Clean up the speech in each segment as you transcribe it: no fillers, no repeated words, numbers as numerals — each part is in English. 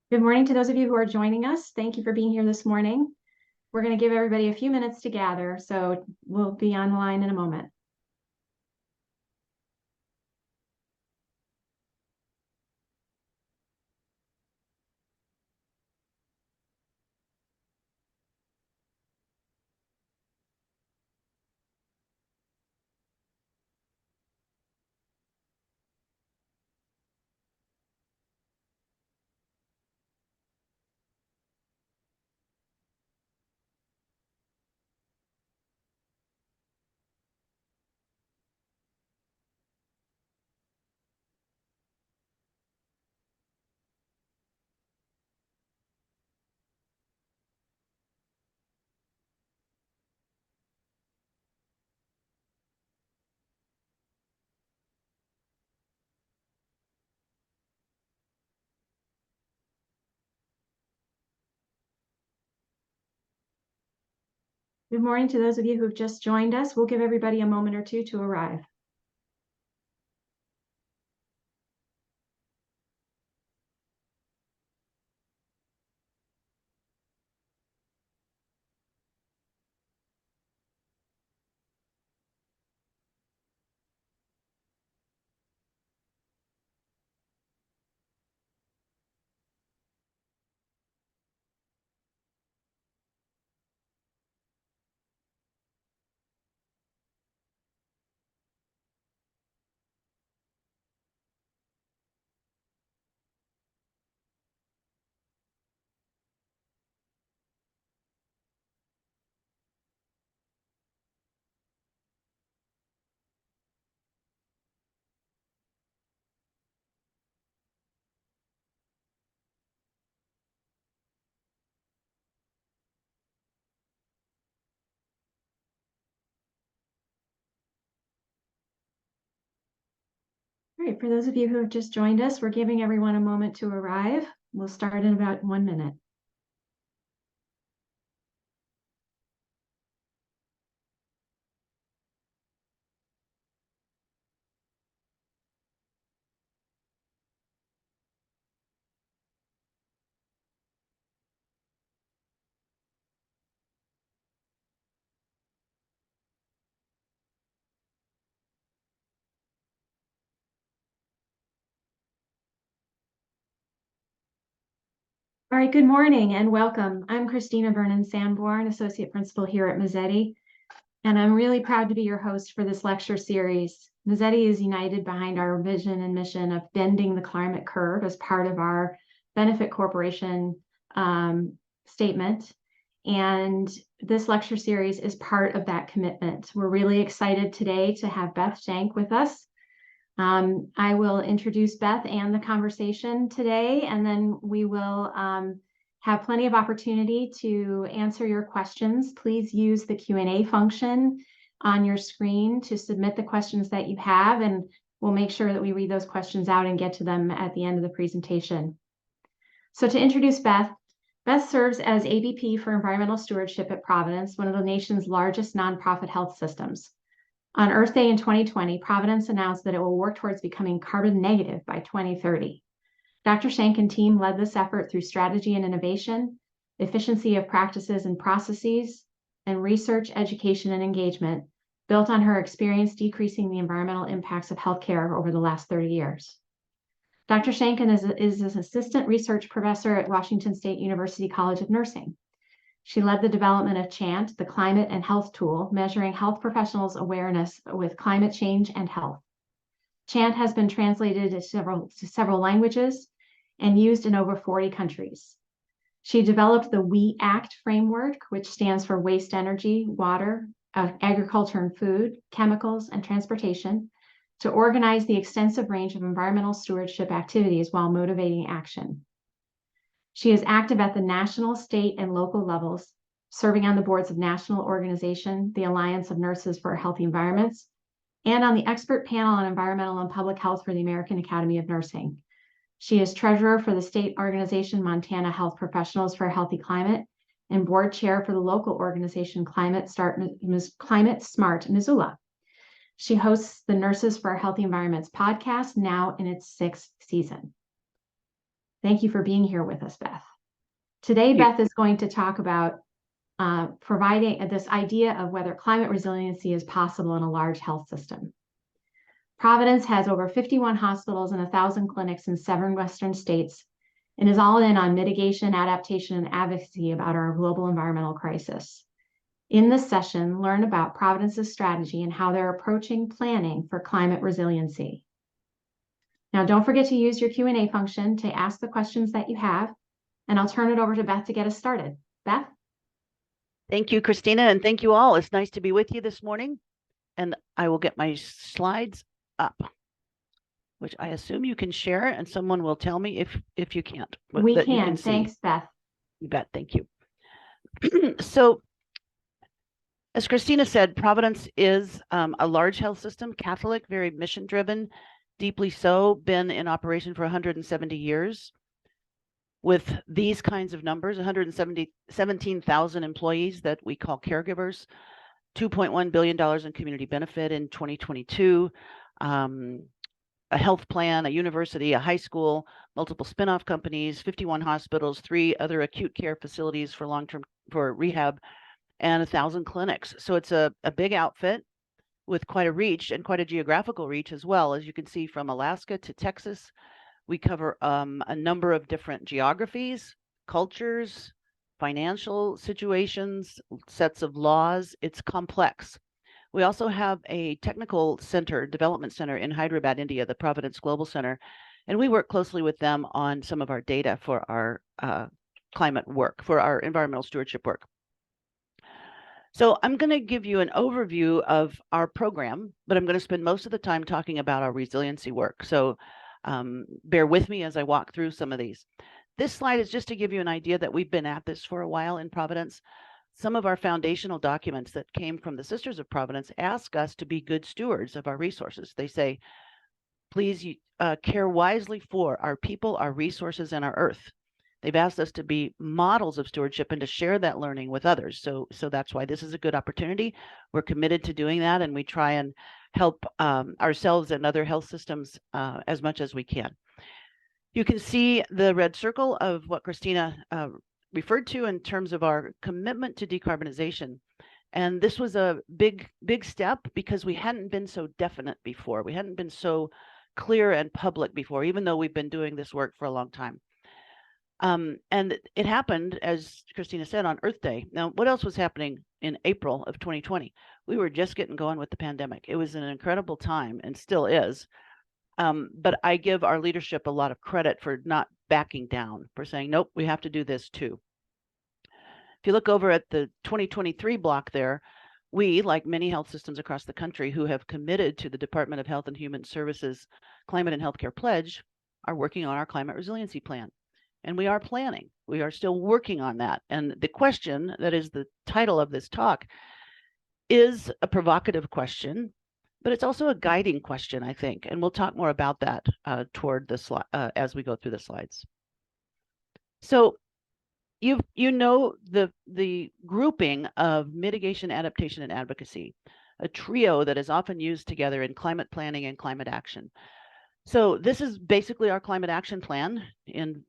Good morning to those of you who are joining us. Thank you for being here this morning. We're going to give everybody a few minutes to gather, so we'll be online in a moment. Good morning to those of you who've just joined us. We'll give everybody a moment or two to arrive. All right, for those of you who have just joined us, we're giving everyone a moment to arrive. We'll start in about 1 minute. All right, good morning and welcome. I'm Christina Vernon-Sanborn, Associate Principal here at Mazzetti, and I'm really proud to be your host for this lecture series. Mazzetti is united behind our vision and mission of bending the climate curve as part of our benefit corporation statement. And this lecture series is part of that commitment. We're really excited today to have Beth Schenk with us. I will introduce Beth and the conversation today, and then we will have plenty of opportunity to answer your questions. Please use the Q&A function on your screen to submit the questions that you have, and we'll make sure that we read those questions out and get to them at the end of the presentation. So to introduce Beth, Beth serves as AVP for Environmental Stewardship at Providence, one of the nation's largest nonprofit health systems. On Earth Day in 2020, Providence announced that it will work towards becoming carbon negative by 2030. Dr. Schenk and team led this effort through strategy and innovation, efficiency of practices and processes, and research, education, and engagement, built on her experience decreasing the environmental impacts of healthcare over the last 30 years. Dr. Schenk is an assistant research professor at Washington State University College of Nursing. She led the development of CHANT, the climate and health tool, measuring health professionals' awareness with climate change and health. CHANT has been translated to several languages and used in over 40 countries. She developed the WE ACT framework, which stands for waste energy, water, agriculture and food, chemicals, and transportation, to organize the extensive range of environmental stewardship activities while motivating action. She is active at the national, state, and local levels, serving on the boards of national organization, the Alliance of Nurses for Healthy Environments, and on the expert panel on environmental and public health for the American Academy of Nursing. She is treasurer for the state organization Montana Health Professionals for a Healthy Climate and board chair for the local organization Climate Smart Missoula. She hosts the Nurses for Healthy Environments podcast, now in its 6th season. Thank you for being here with us, Beth. Today, Beth is going to talk about providing this idea of whether climate resiliency is possible in a large health system. Providence has over 51 hospitals and 1,000 clinics in 7 Western states and is all in on mitigation, adaptation, and advocacy about our global environmental crisis. In this session, learn about Providence's strategy and how they're approaching planning for climate resiliency. Now, don't forget to use your Q&A function to ask the questions that you have, and I'll turn it over to Beth to get us started. Beth? Thank you, Christina, and thank you all. It's nice to be with you this morning, and I will get my slides up, which I assume you can share, and someone will tell me if you can't. We can. You can Thanks, see. Beth. You bet. Thank you. So, as Christina said, Providence is a large health system, Catholic, very mission-driven, deeply so, been in operation for 170 years. With these kinds of numbers, 117,000 employees that we call caregivers, $2.1 billion in community benefit in 2022, a health plan, a university, a high school, multiple spinoff companies, 51 hospitals, 3 other acute care facilities for rehab, and 1,000 clinics. So it's a big outfit with quite a reach and quite a geographical reach as well. As you can see, from Alaska to Texas, we cover a number of different geographies, cultures, financial situations, sets of laws. It's complex. We also have a technical center, development center in Hyderabad, India, the Providence Global Center, and we work closely with them on some of our data for our climate work, for our environmental stewardship work. So I'm going to give you an overview of our program, but I'm going to spend most of the time talking about our resiliency work. So bear with me as I walk through some of these. This slide is just to give you an idea that we've been at this for a while in Providence. Some of our foundational documents that came from the Sisters of Providence ask us to be good stewards of our resources. They say, please care wisely for our people, our resources, and our earth. They've asked us to be models of stewardship and to share that learning with others. So that's why this is a good opportunity. We're committed to doing that, and we try and help ourselves and other health systems as much as we can. You can see the red circle of what Christina referred to in terms of our commitment to decarbonization. And this was a big step because we hadn't been so definite before. We hadn't been so clear and public before, even though we've been doing this work for a long time. And it happened, as Christina said, on Earth Day. Now, what else was happening in April of 2020? We were just getting going with the pandemic. It was an incredible time and still is. But I give our leadership a lot of credit for not backing down, for saying, nope, we have to do this too. If you look over at the 2023 block there, we, like many health systems across the country who have committed to the Department of Health and Human Services Climate and Healthcare Pledge, are working on our climate resiliency plan. And we are planning. We are still working on that. And the question that is the title of this talk is a provocative question, but it's also a guiding question, I think. And we'll talk more about that toward the slide as we go through the slides. So you know the grouping of mitigation, adaptation, and advocacy, a trio that is often used together in climate planning and climate action. So this is basically our climate action plan in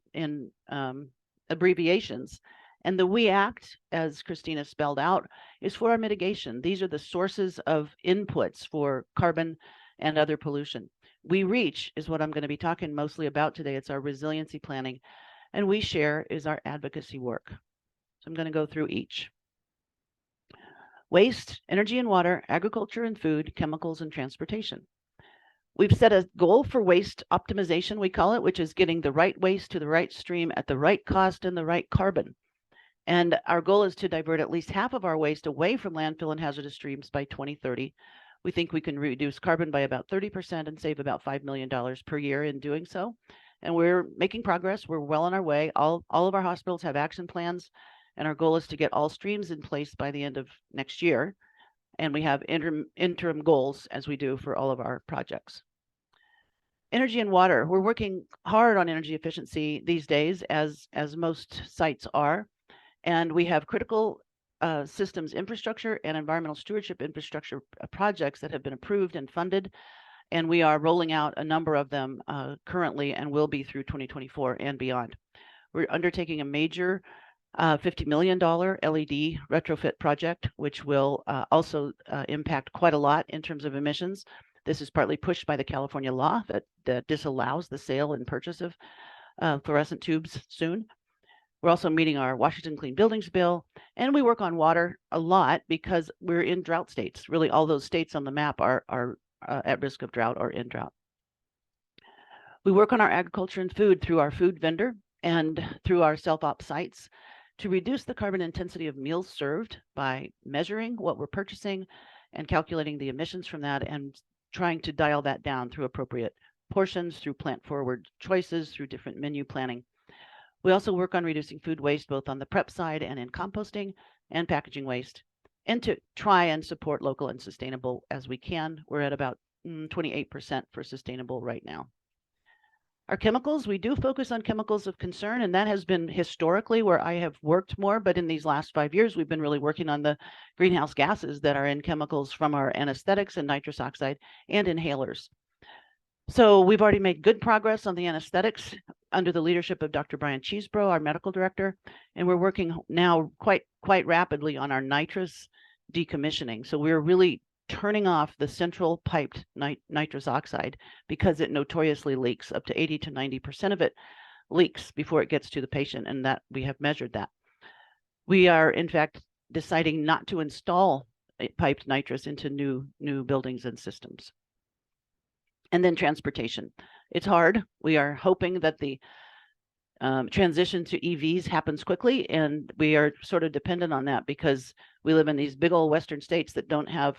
abbreviations. And the We Act, as Christina spelled out, is for our mitigation. These are the sources of inputs for carbon and other pollution. We Reach is what I'm going to be talking mostly about today. It's our resiliency planning. And We Share is our advocacy work. So I'm going to go through each. Waste, energy and water, agriculture and food, chemicals and transportation. We've set a goal for waste optimization, we call it, which is getting the right waste to the right stream at the right cost and the right carbon. And our goal is to divert at least half of our waste away from landfill and hazardous streams by 2030. We think we can reduce carbon by about 30% and save about $5 million per year in doing so. And we're making progress. We're well on our way. All of our hospitals have action plans, and our goal is to get all streams in place by the end of next year. And we have interim goals, as we do for all of our projects. Energy and water. We're working hard on energy efficiency these days, as most sites are. And we have critical systems infrastructure and environmental stewardship infrastructure projects that have been approved and funded. And we are rolling out a number of them currently and will be through 2024 and beyond. We're undertaking a major $50 million LED retrofit project, which will also impact quite a lot in terms of emissions. This is partly pushed by the California law that disallows the sale and purchase of fluorescent tubes soon. We're also meeting our Washington Clean Buildings bill, and we work on water a lot because we're in drought states. Really, all those states on the map are at risk of drought or in drought. We work on our agriculture and food through our food vendor and through our self-op sites to reduce the carbon intensity of meals served by measuring what we're purchasing and calculating the emissions from that and trying to dial that down through appropriate portions, through plant-forward choices, through different menu planning. We also work on reducing food waste, both on the prep side and in composting and packaging waste, and to try and support local and sustainable as we can. We're at about 28% for sustainable right now. Our chemicals, we do focus on chemicals of concern, and that has been historically where I have worked more, but in these last 5 years, we've been really working on the greenhouse gases that are in chemicals from our anesthetics and nitrous oxide and inhalers. So we've already made good progress on the anesthetics under the leadership of Dr. Brian Cheesebro, our medical director, and we're working now quite rapidly on our nitrous decommissioning. So we're really turning off the central piped nitrous oxide because it notoriously leaks. Up to 80 to 90% of it leaks before it gets to the patient, and that we have measured that. We are, in fact, deciding not to install piped nitrous into new buildings and systems. And then transportation. It's hard. We are hoping that the transition to EVs happens quickly, and we are sort of dependent on that because we live in these big old Western states that don't have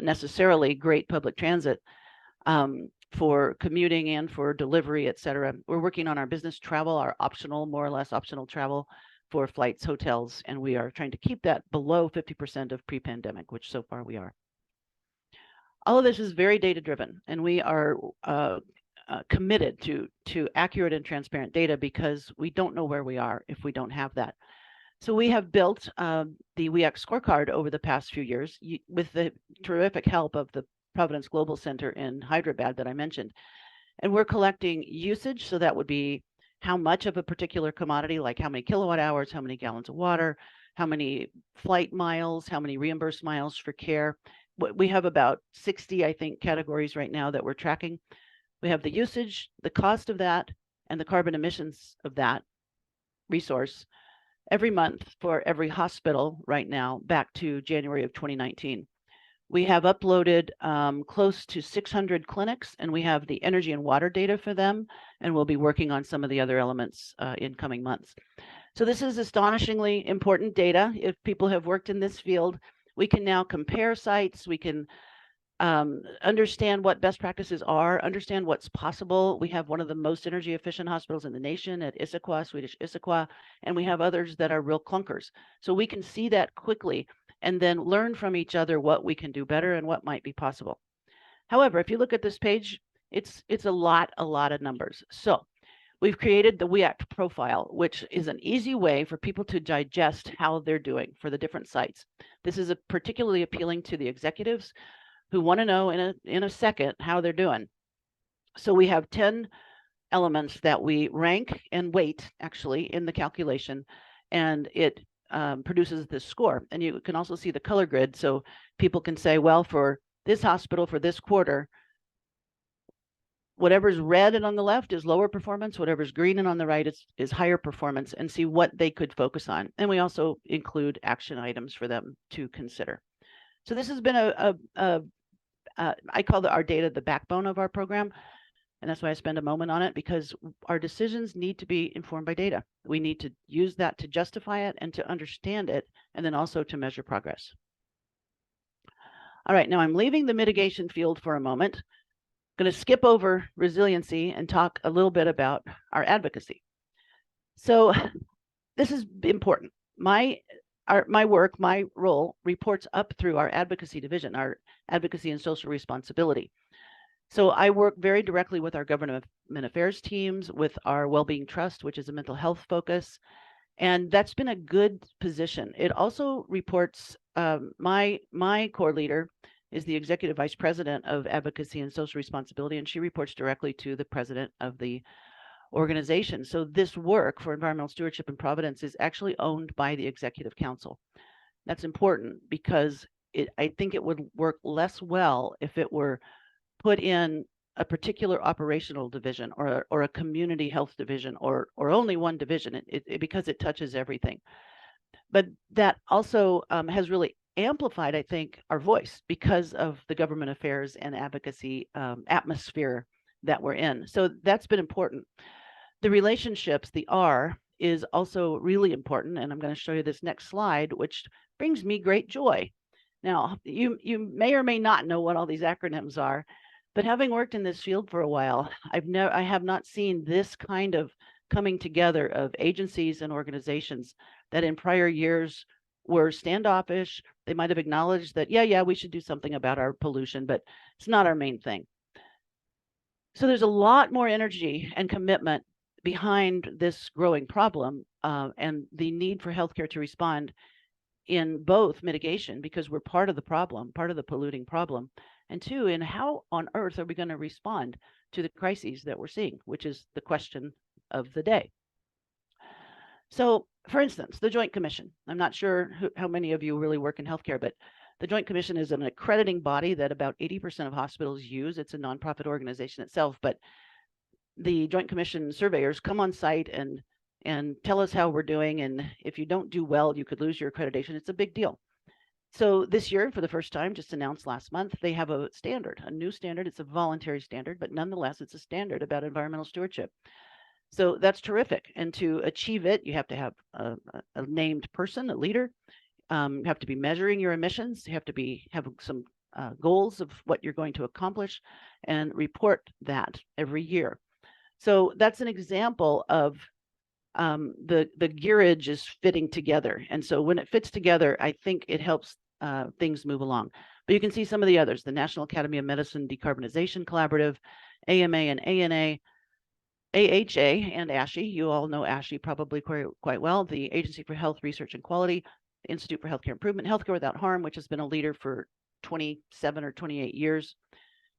necessarily great public transit for commuting and for delivery, et cetera. We're working on our business travel, our optional, more or less optional travel for flights, hotels, and we are trying to keep that below 50% of pre-pandemic, which so far we are. All of this is very data-driven, and we are committed to accurate and transparent data because we don't know where we are if we don't have that. So we have built the WEX scorecard over the past few years with the terrific help of the Providence Global Center in Hyderabad that I mentioned. And we're collecting usage, so that would be how much of a particular commodity, like how many kilowatt hours, how many gallons of water, how many flight miles, how many reimbursed miles for care. We have about 60, I think, categories right now that we're tracking. We have the usage, the cost of that, and the carbon emissions of that resource every month for every hospital right now back to January of 2019. We have uploaded close to 600 clinics, and we have the energy and water data for them, and we'll be working on some of the other elements in coming months. So this is astonishingly important data. If people have worked in this field, we can now compare sites, we can understand what best practices are, understand what's possible. We have one of the most energy efficient hospitals in the nation at Issaquah, Swedish Issaquah, and we have others that are real clunkers. So we can see that quickly and then learn from each other what we can do better and what might be possible. However, if you look at this page, it's a lot of numbers. So we've created the WEX profile, which is an easy way for people to digest how they're doing for the different sites. This is particularly appealing to the executives who want to know in a second how they're doing. So we have 10 elements that we rank and weight actually in the calculation, and it produces this score. And you can also see the color grid, so people can say, well, for this hospital for this quarter, whatever's red and on the left is lower performance, whatever's green and on the right is higher performance, and see what they could focus on. And we also include action items for them to consider. So this has been I call our data the backbone of our program, and that's why I spend a moment on it, because our decisions need to be informed by data. We need to use that to justify it and to understand it, and then also to measure progress. All right, now I'm leaving the mitigation field for a moment. I'm going to skip over resiliency and talk a little bit about our advocacy. So this is important. My work, my role reports up through our advocacy division, our advocacy and social responsibility. So I work very directly with our government affairs teams, with our Wellbeing Trust, which is a mental health focus, and that's been a good position. It also reports my core leader is the Executive Vice President of Advocacy and Social Responsibility, and she reports directly to the president of the organization. So this work for environmental stewardship in Providence is actually owned by the Executive Council. That's important because I think it would work less well if it were put in a particular operational division or a community health division or only one division because it touches everything. But that also has really amplified, I think, our voice because of the government affairs and advocacy atmosphere that we're in. So that's been important. The relationships, the R, is also really important, and I'm going to show you this next slide, which brings me great joy. Now, you may or may not know what all these acronyms are, but having worked in this field for a while, I have not seen this kind of coming together of agencies and organizations that in prior years were standoffish. They might have acknowledged that, yeah, we should do something about our pollution, but it's not our main thing. So there's a lot more energy and commitment behind this growing problem and the need for healthcare to respond in both mitigation, because we're part of the problem, part of the polluting problem, and two, in how on earth are we going to respond to the crises that we're seeing, which is the question of the day. So, for instance, the Joint Commission. I'm not sure how many of you really work in healthcare, but the Joint Commission is an accrediting body that about 80% of hospitals use. It's a nonprofit organization itself, but the Joint Commission surveyors come on site and tell us how we're doing. And if you don't do well, you could lose your accreditation. It's a big deal. So this year, for the first time, just announced last month, they have a standard, a new standard. It's a voluntary standard, but nonetheless, it's a standard about environmental stewardship. So that's terrific. And to achieve it, you have to have a named person, a leader. You have to be measuring your emissions. You have to have some goals of what you're going to accomplish and report that every year. So that's an example of the gearage is fitting together. And so when it fits together, I think it helps things move along. But you can see some of the others: the National Academy of Medicine Decarbonization Collaborative, AMA and ANA, AHA and ASHE. You all know ASHE probably quite well. The Agency for Health Research and Quality, the Institute for Healthcare Improvement, Healthcare Without Harm, which has been a leader for 27 or 28 years.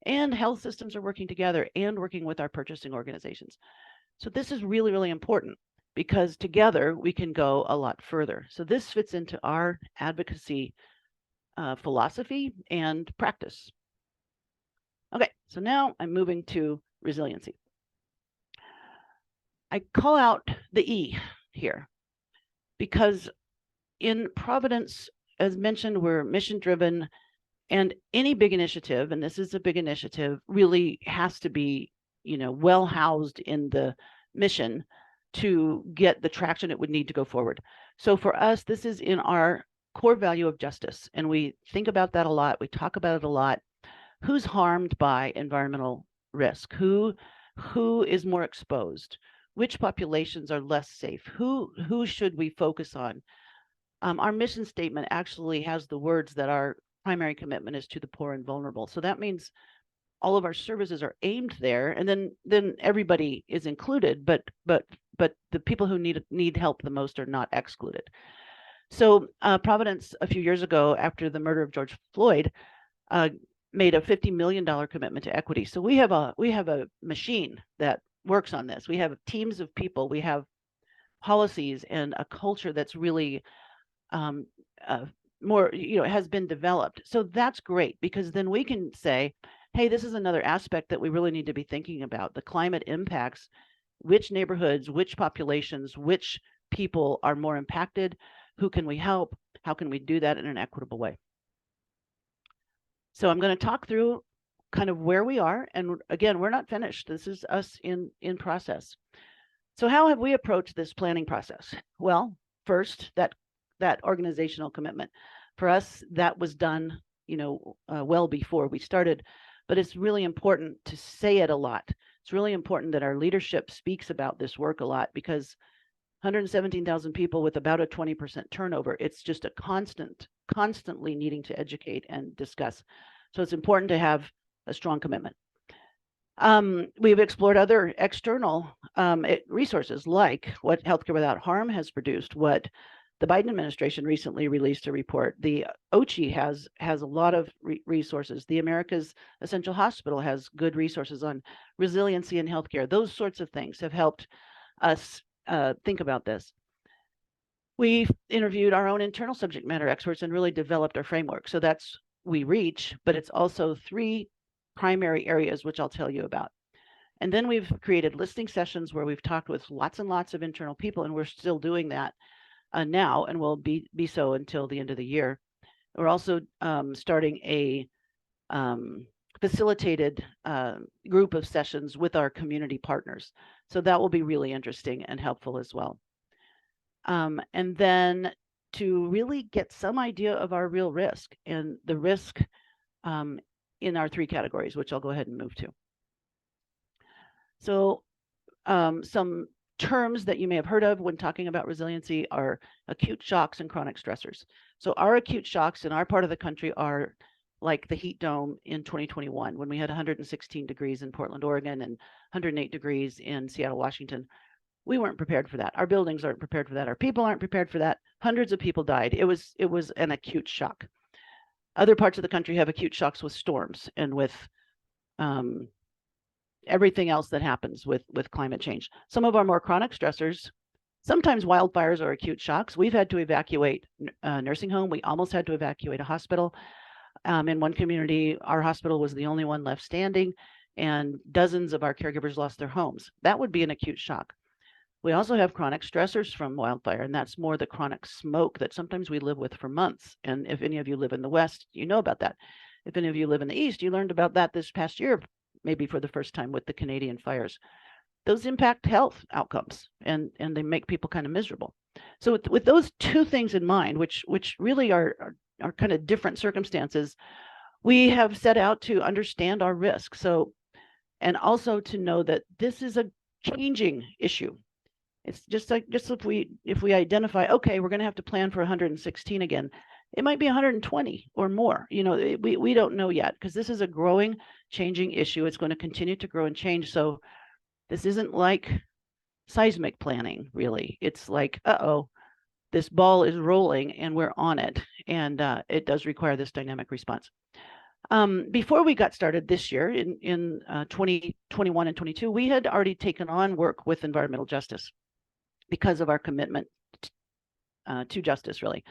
And health systems are working together and working with our purchasing organizations. So this is really, really important because together we can go a lot further. So this fits into our advocacy philosophy and practice. Okay, so now I'm moving to resiliency. I call out the E here because in Providence, as mentioned, we're mission driven, and any big initiative, and this is a big initiative, really has to be, well housed in the mission to get the traction it would need to go forward. So for us, this is in our core value of justice, and we think about that a lot. We talk about it a lot. Who's harmed by environmental risk? Who is more exposed? Which populations are less safe? Who should we focus on? Our mission statement actually has the words that our primary commitment is to the poor and vulnerable. So that means all of our services are aimed there, and then everybody is included, but the people who need help the most are not excluded. So Providence, a few years ago, after the murder of George Floyd, made a $50 million commitment to equity. So we have a machine that works on this. We have teams of people. We have policies and a culture that's really more, has been developed. So that's great, because then we can say, hey, this is another aspect that we really need to be thinking about. The climate impacts, which neighborhoods, which populations, which people are more impacted, who can we help, how can we do that in an equitable way? So I'm going to talk through kind of where we are. And again, we're not finished. This is us in process. So how have we approached this planning process? Well, first, that organizational commitment. For us, that was done, well before we started, but it's really important to say it a lot. It's really important that our leadership speaks about this work a lot, because 117,000 people with about a 20% turnover, it's just a constantly needing to educate and discuss. So it's important to have a strong commitment. We've explored other external resources, like what Healthcare Without Harm has produced, what The Biden administration recently released a report. The OCHI has a lot of resources. The America's Essential Hospital has good resources on resiliency in healthcare. Those sorts of things have helped us think about this. We interviewed our own internal subject matter experts and really developed our framework. So that's we reach, but it's also 3 primary areas, which I'll tell you about. And then we've created listening sessions where we've talked with lots and lots of internal people, and we're still doing that now, and will be so until the end of the year. We're also starting a facilitated group of sessions with our community partners. So that will be really interesting and helpful as well. And then to really get some idea of our real risk and the risk in our 3 categories, which I'll go ahead and move to. So some terms that you may have heard of when talking about resiliency are acute shocks and chronic stressors. So our acute shocks in our part of the country are like the heat dome in 2021, when we had 116 degrees in Portland, Oregon, and 108 degrees in Seattle, Washington. We weren't prepared for that. Our buildings aren't prepared for that. Our people aren't prepared for that. Hundreds of people died. It was an acute shock. Other parts of the country have acute shocks with storms and with everything else that happens with climate change. Some of our more chronic stressors, sometimes wildfires are acute shocks. We've had to evacuate a nursing home. We almost had to evacuate a hospital. In one community, our hospital was the only one left standing, and dozens of our caregivers lost their homes. That would be an acute shock. We also have chronic stressors from wildfire, and that's more the chronic smoke that sometimes we live with for months. And if any of you live in the West, you know about that. If any of you live in the East, you learned about that this past year, maybe for the first time with the Canadian fires. Those impact health outcomes, and they make people kind of miserable. So with those 2 things in mind, which really are kind of different circumstances, we have set out to understand our risk. So, and also to know that this is a changing issue. It's just if we identify, okay, we're going to have to plan for 116 again, it might be 120 or more. You know, we don't know yet, because this is a growing, changing issue. It's going to continue to grow and change. So this isn't like seismic planning, really. It's like, this ball is rolling and we're on it. And it does require this dynamic response. Before we got started this year in 2021 and 22, we had already taken on work with environmental justice because of our commitment to justice, really.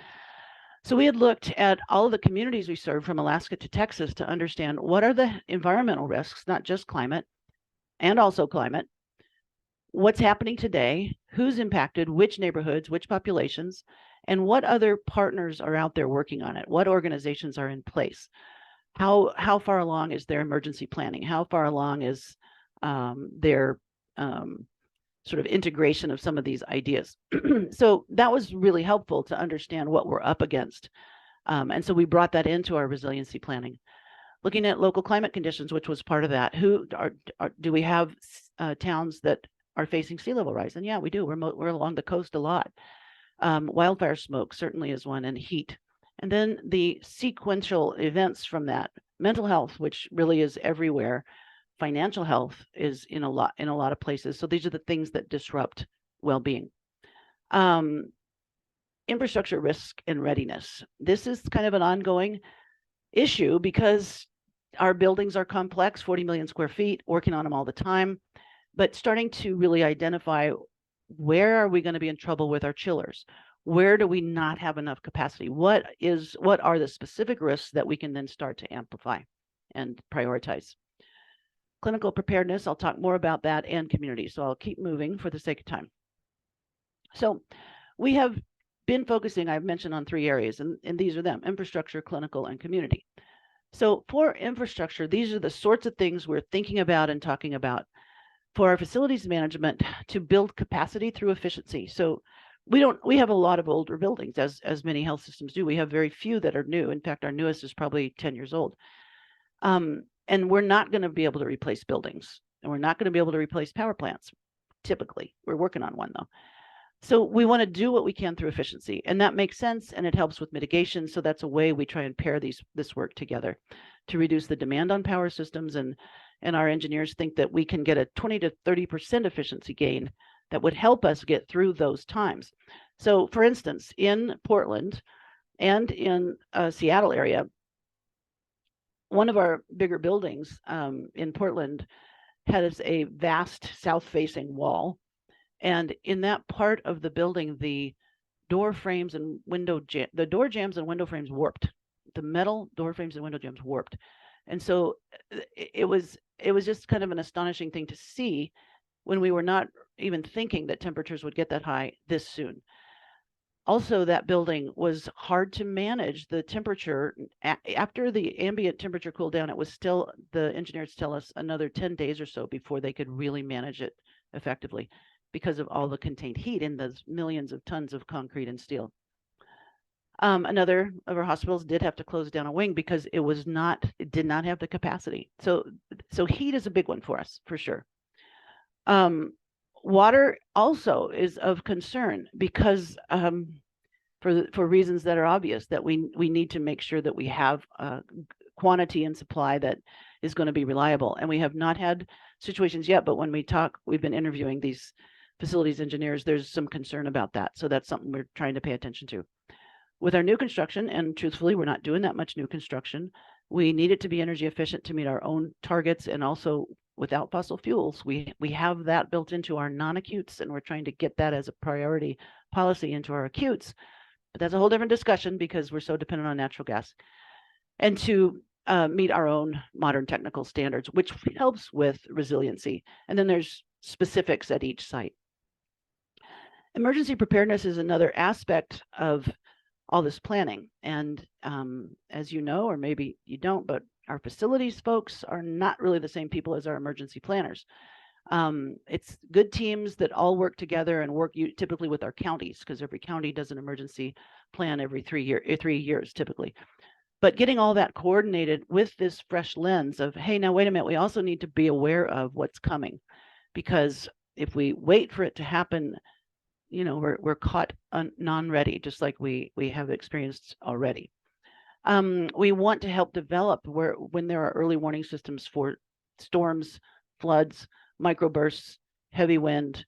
So we had looked at all of the communities we serve from Alaska to Texas to understand what are the environmental risks, not just climate, and also climate, what's happening today, who's impacted, which neighborhoods, which populations, and what other partners are out there working on it, what organizations are in place. How far along is their emergency planning? How far along is their sort of integration of some of these ideas? So that was really helpful to understand what we're up against. And so we brought that into our resiliency planning. Looking at local climate conditions, which was part of that. Do we have towns that are facing sea level rise? And yeah, we do. We're along the coast a lot. Wildfire smoke certainly is one, and heat. And then the sequential events from that, mental health, which really is everywhere. Financial health is in a lot of places. So these are the things that disrupt well-being. Infrastructure risk and readiness. This is kind of an ongoing issue because our buildings are complex, 40 million square feet, working on them all the time, but starting to really identify, where are we going to be in trouble with our chillers? Where do we not have enough capacity? What are the specific risks that we can then start to amplify and prioritize? Clinical preparedness, I'll talk more about that, and community. So I'll keep moving for the sake of time. So we have been focusing, I've mentioned, on 3 areas, and these are them: infrastructure, clinical, and community. So for infrastructure, these are the sorts of things we're thinking about and talking about for our facilities management to build capacity through efficiency. So we have a lot of older buildings, as many health systems do. We have very few that are new. In fact, our newest is probably 10 years old. And we're not going to be able to replace buildings, and we're not going to be able to replace power plants. Typically, we're working on one though. So we want to do what we can through efficiency, and that makes sense, and it helps with mitigation. So that's a way we try and pair this work together to reduce the demand on power systems. And our engineers think that we can get a 20 to 30% efficiency gain that would help us get through those times. So for instance, in Portland and in Seattle area, one of our bigger buildings in Portland has a vast south-facing wall. And in that part of the building, the door frames and the door jambs and window frames warped. The metal door frames and window jambs warped. And so it was just kind of an astonishing thing to see when we were not even thinking that temperatures would get that high this soon. Also, that building was hard to manage the temperature. After the ambient temperature cooled down, it was still, the engineers tell us, another 10 days or so before they could really manage it effectively because of all the contained heat in those millions of tons of concrete and steel. Another of our hospitals did have to close down a wing because it did not have the capacity. So heat is a big one for us, for sure. Water also is of concern because for reasons that are obvious, that we need to make sure that we have quantity and supply that is going to be reliable. And we have not had situations yet, but when we've been interviewing these facilities engineers, there's some concern about that. So that's something we're trying to pay attention to. With our new construction, and truthfully, we're not doing that much new construction, we need it to be energy efficient to meet our own targets, and also without fossil fuels. We have that built into our non-acutes, and we're trying to get that as a priority policy into our acutes. But that's a whole different discussion because we're so dependent on natural gas. And to meet our own modern technical standards, which helps with resiliency. And then there's specifics at each site. Emergency preparedness is another aspect of all this planning. And as you know, or maybe you don't, but our facilities folks are not really the same people as our emergency planners. It's good teams that all work together and work typically with our counties, because every county does an emergency plan every 3 years typically. But getting all that coordinated with this fresh lens of, hey, now wait a minute, we also need to be aware of what's coming, because if we wait for it to happen, you know, we're caught non-ready, just like we have experienced already. We want to help develop when there are early warning systems for storms, floods, microbursts, heavy wind,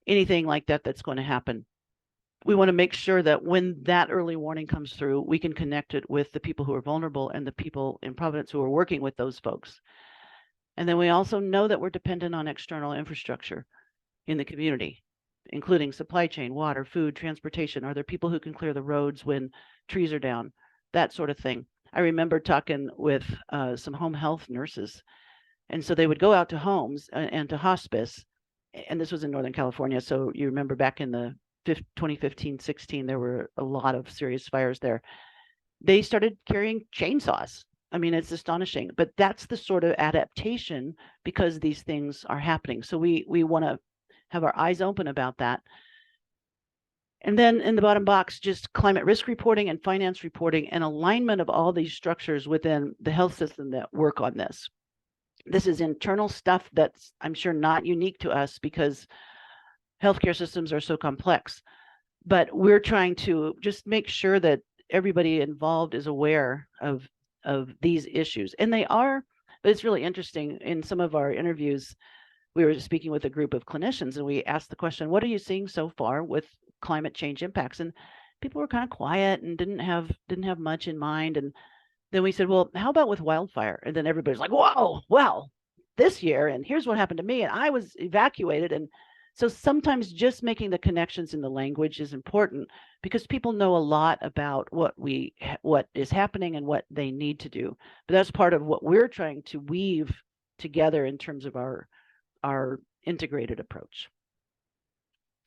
anything like that that's going to happen. We want to make sure that when that early warning comes through, we can connect it with the people who are vulnerable and the people in Providence who are working with those folks. And then we also know that we're dependent on external infrastructure in the community, including supply chain, water, food, transportation. Are there people who can clear the roads when trees are down? That sort of thing. I remember talking with some home health nurses. And so they would go out to homes and to hospice. And this was in Northern California. So you remember back in the 2015-16, there were a lot of serious fires there. They started carrying chainsaws. I mean, it's astonishing, but that's the sort of adaptation because these things are happening. So we want to have our eyes open about that. And then in the bottom box, just climate risk reporting and finance reporting and alignment of all these structures within the health system that work on this. This is internal stuff that's, I'm sure, not unique to us because healthcare systems are so complex. But we're trying to just make sure that everybody involved is aware of these issues. And they are, but it's really interesting. In some of our interviews, we were speaking with a group of clinicians and we asked the question, what are you seeing so far with climate change impacts? And people were kind of quiet and didn't have much in mind. And then we said, well, how about with wildfire? And then everybody's like, whoa, well, this year, and here's what happened to me, and I was evacuated. And so sometimes just making the connections in the language is important because people know a lot about what is happening and what they need to do. But that's part of what we're trying to weave together in terms of our integrated approach.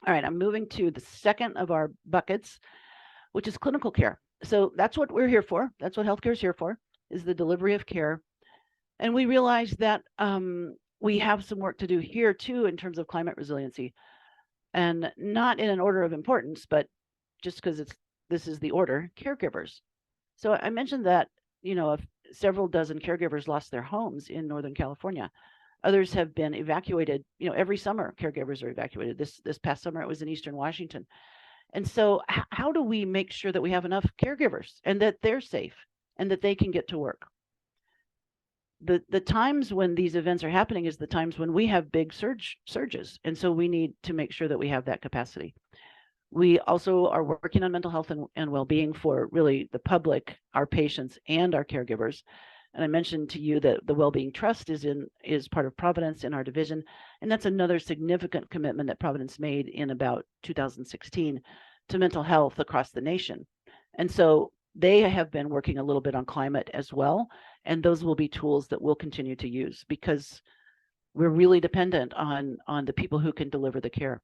All right, I'm moving to the second of our buckets, which is clinical care. So that's what we're here for. That's what healthcare is here for, is the delivery of care. And we realize that we have some work to do here too in terms of climate resiliency, and not in an order of importance, but just because this is the order, caregivers. So I mentioned that, you know, several dozen caregivers lost their homes in Northern California. Others have been evacuated. You know, every summer caregivers are evacuated. This past summer it was in Eastern Washington. And so how do we make sure that we have enough caregivers and that they're safe and that they can get to work? The times when these events are happening is the times when we have big surges. And so we need to make sure that we have that capacity. We also are working on mental health and well-being for really the public, our patients, and our caregivers. And I mentioned to you that the Wellbeing Trust is part of Providence in our division, and that's another significant commitment that Providence made in about 2016 to mental health across the nation. And so they have been working a little bit on climate as well, and those will be tools that we'll continue to use because we're really dependent on the people who can deliver the care.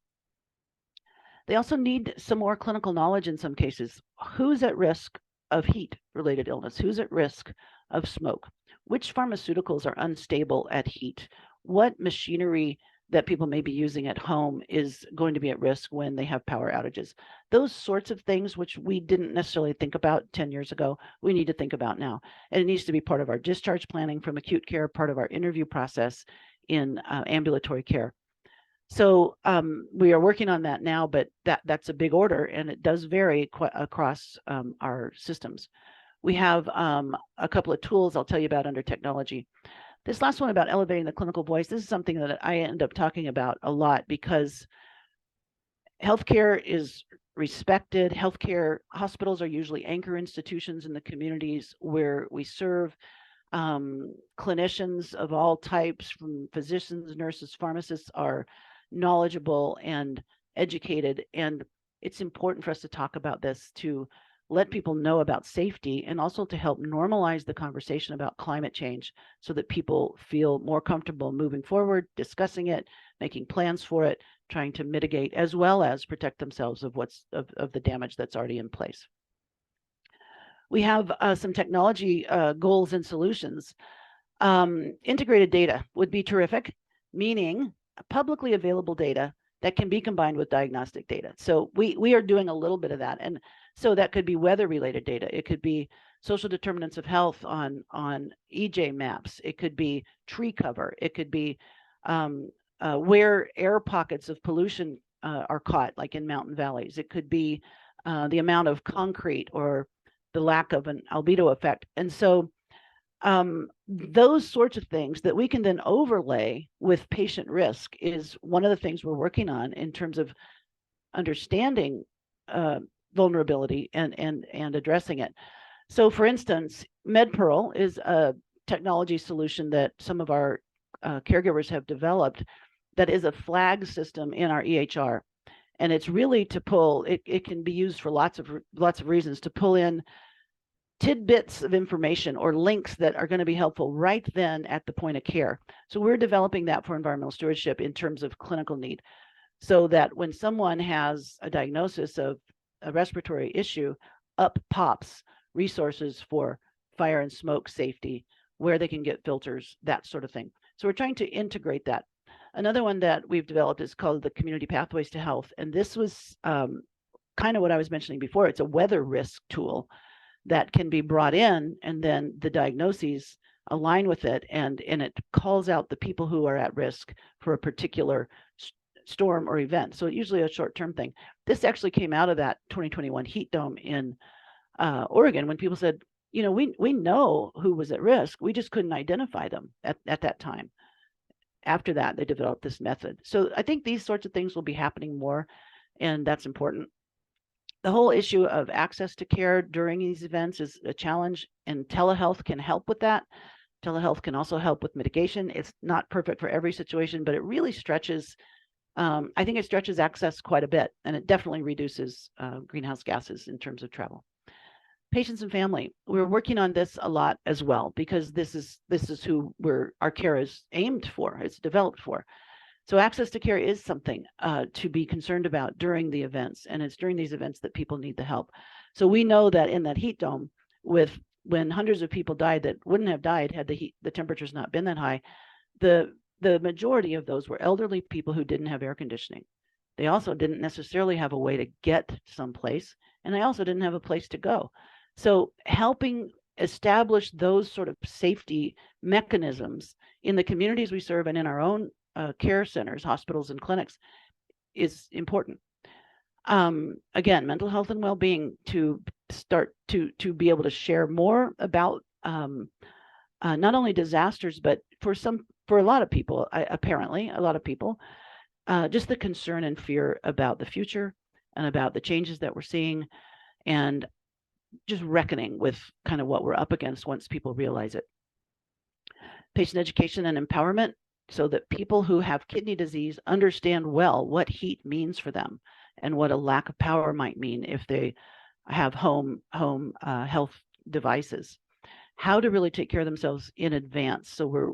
They also need some more clinical knowledge in some cases. Who's at risk of heat-related illness? Who's at risk of smoke? Which pharmaceuticals are unstable at heat? What machinery that people may be using at home is going to be at risk when they have power outages? Those sorts of things, which we didn't necessarily think about 10 years ago, we need to think about now. And it needs to be part of our discharge planning from acute care, part of our interview process in ambulatory care. So we are working on that now, but that's a big order, and it does vary across our systems. We have a couple of tools I'll tell you about under technology. This last one about elevating the clinical voice, this is something that I end up talking about a lot because healthcare is respected. Healthcare hospitals are usually anchor institutions in the communities where we serve. Clinicians of all types, from physicians, nurses, pharmacists, are knowledgeable and educated, and it's important for us to talk about this to let people know about safety and also to help normalize the conversation about climate change so that people feel more comfortable moving forward, discussing it, making plans for it, trying to mitigate as well as protect themselves of of the damage that's already in place. We have some technology goals and solutions. Integrated data would be terrific, meaning publicly available data that can be combined with diagnostic data. So we are doing a little bit of that. And so that could be weather-related data. It could be social determinants of health on EJ maps. It could be tree cover. It could be where air pockets of pollution are caught, like in mountain valleys. It could be the amount of concrete or the lack of an albedo effect. And so those sorts of things that we can then overlay with patient risk is one of the things we're working on in terms of understanding vulnerability and addressing it. So for instance, MedPearl is a technology solution that some of our caregivers have developed that is a flag system in our EHR. And it's really to pull, it can be used for lots of reasons, to pull in tidbits of information or links that are going to be helpful right then at the point of care. So we're developing that for environmental stewardship in terms of clinical need, so that when someone has a diagnosis of a respiratory issue, up pops resources for fire and smoke safety, where they can get filters, that sort of thing. So we're trying to integrate that. Another one that we've developed is called the Community Pathways to Health. And this was kind of what I was mentioning before. It's a weather risk tool that can be brought in, and then the diagnoses align with it, and it calls out the people who are at risk for a particular storm or event. So usually a short-term thing. This actually came out of that 2021 heat dome in Oregon, when people said, you know, we know who was at risk, we just couldn't identify them at that time. After that, they developed this method. So I think these sorts of things will be happening more, and that's important. The whole issue of access to care during these events is a challenge, and telehealth can help with that. Telehealth can also help with mitigation. It's not perfect for every situation, but it really stretches, I think it stretches access quite a bit, and it definitely reduces greenhouse gases in terms of travel. Patients and family, we're working on this a lot as well, because this is who our care is aimed for, it's developed for. So access to care is something to be concerned about during the events, and it's during these events that people need the help. So we know that in that heat dome, when hundreds of people died that wouldn't have died had the temperatures not been that high, the majority of those were elderly people who didn't have air conditioning. They also didn't necessarily have a way to get someplace, and they also didn't have a place to go. So helping establish those sort of safety mechanisms in the communities we serve and in our own care centers, hospitals, and clinics is important. Again, mental health and well-being, to start to be able to share more about not only disasters, but for a lot of people, apparently a lot of people, just the concern and fear about the future, and about the changes that we're seeing, and just reckoning with kind of what we're up against once people realize it. Patient education and empowerment, so that people who have kidney disease understand well what heat means for them and what a lack of power might mean if they have home health devices. How to really take care of themselves in advance. So we're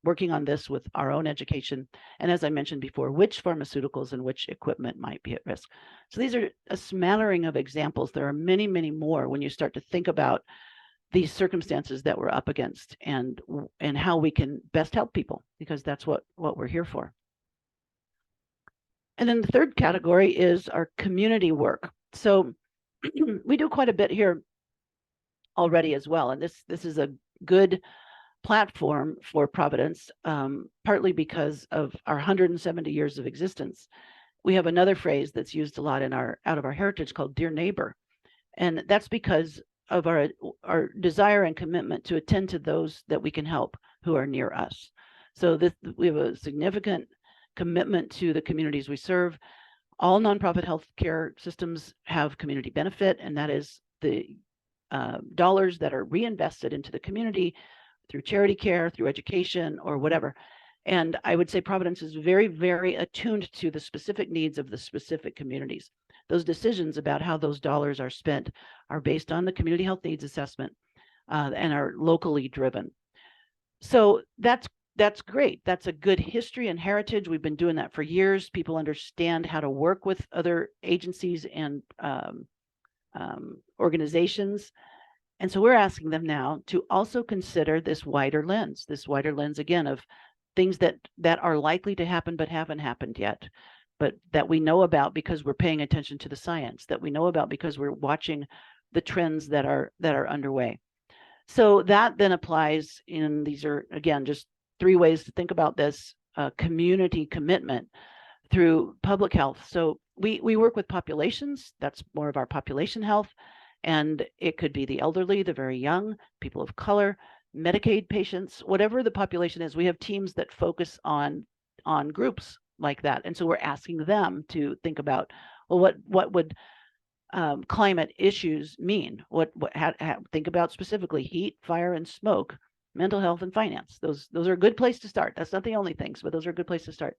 working on this with our own education. And as I mentioned before, which pharmaceuticals and which equipment might be at risk. So these are a smattering of examples. There are many, many more when you start to think about these circumstances that we're up against and how we can best help people, because that's what we're here for. And then the third category is our community work. So we do quite a bit here already as well. And this is a good platform for Providence, partly because of our 170 years of existence. We have another phrase that's used a lot in out of our heritage called "dear neighbor," and that's because of our desire and commitment to attend to those that we can help who are near us. So we have a significant commitment to the communities we serve. All nonprofit healthcare systems have community benefit, and that is the dollars that are reinvested into the community through charity care, through education, or whatever. And I would say Providence is very, very attuned to the specific needs of the specific communities. Those decisions about how those dollars are spent are based on the community health needs assessment and are locally driven. So that's great. That's a good history and heritage. We've been doing that for years. People understand how to work with other agencies and organizations. And so we're asking them now to also consider this wider lens again of things that are likely to happen but haven't happened yet, but that we know about because we're paying attention to the science, that we know about because we're watching the trends that are underway. So that then applies in, these are again just 3 ways to think about this: community commitment through public health. So we work with populations. That's more of our population health. And it could be the elderly, the very young, people of color, Medicaid patients, whatever the population is. We have teams that focus on groups like that. And so we're asking them to think about, well, what would climate issues mean? Think about specifically heat, fire, and smoke, mental health, and finance. Those are a good place to start. That's not the only things, but those are a good place to start.